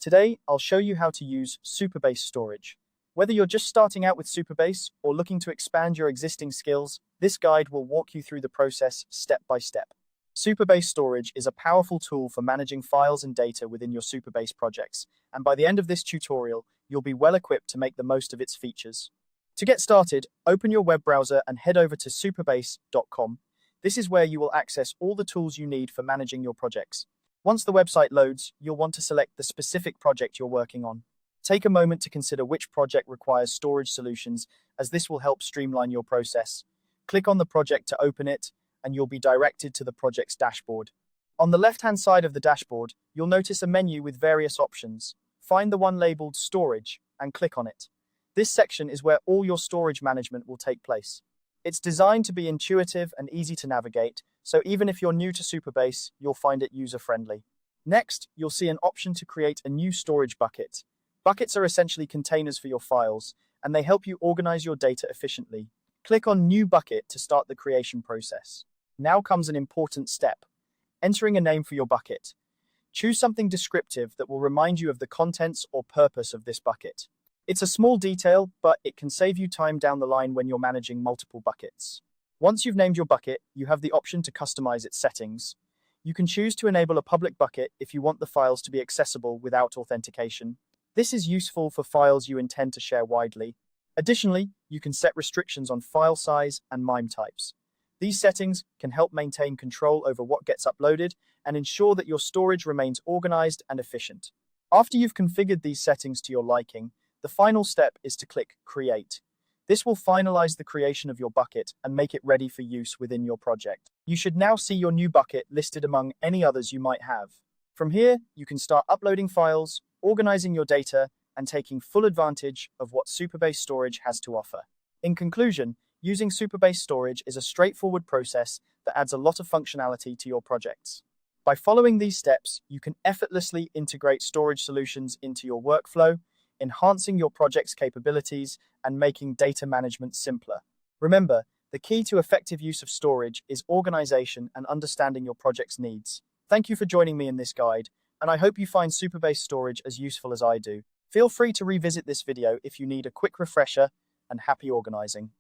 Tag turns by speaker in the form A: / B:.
A: Today, I'll show you how to use Supabase Storage. Whether you're just starting out with Supabase or looking to expand your existing skills, this guide will walk you through the process step by step. Supabase Storage is a powerful tool for managing files and data within your Supabase projects, and by the end of this tutorial, you'll be well equipped to make the most of its features. To get started, open your web browser and head over to supabase.com. This is where you will access all the tools you need for managing your projects. Once the website loads, you'll want to select the specific project you're working on. Take a moment to consider which project requires storage solutions, as this will help streamline your process. Click on the project to open it, and you'll be directed to the project's dashboard. On the left-hand side of the dashboard, you'll notice a menu with various options. Find the one labeled Storage and click on it. This section is where all your storage management will take place. It's designed to be intuitive and easy to navigate, so even if you're new to Supabase, you'll find it user-friendly. Next, you'll see an option to create a new storage bucket. Buckets are essentially containers for your files, and they help you organize your data efficiently. Click on New Bucket to start the creation process. Now comes an important step: entering a name for your bucket. Choose something descriptive that will remind you of the contents or purpose of this bucket. It's a small detail, but it can save you time down the line when you're managing multiple buckets. Once you've named your bucket, you have the option to customize its settings. You can choose to enable a public bucket if you want the files to be accessible without authentication. This is useful for files you intend to share widely. Additionally, you can set restrictions on file size and MIME types. These settings can help maintain control over what gets uploaded and ensure that your storage remains organized and efficient. After you've configured these settings to your liking, the final step is to click Create. This will finalize the creation of your bucket and make it ready for use within your project. You should now see your new bucket listed among any others you might have. From here, you can start uploading files, organizing your data, and taking full advantage of what Supabase Storage has to offer. In conclusion, using Supabase Storage is a straightforward process that adds a lot of functionality to your projects. By following these steps, you can effortlessly integrate storage solutions into your workflow, enhancing your project's capabilities and making data management simpler. Remember, the key to effective use of storage is organization and understanding your project's needs. Thank you for joining me in this guide, and I hope you find Supabase Storage as useful as I do. Feel free to revisit this video if you need a quick refresher, and happy organizing.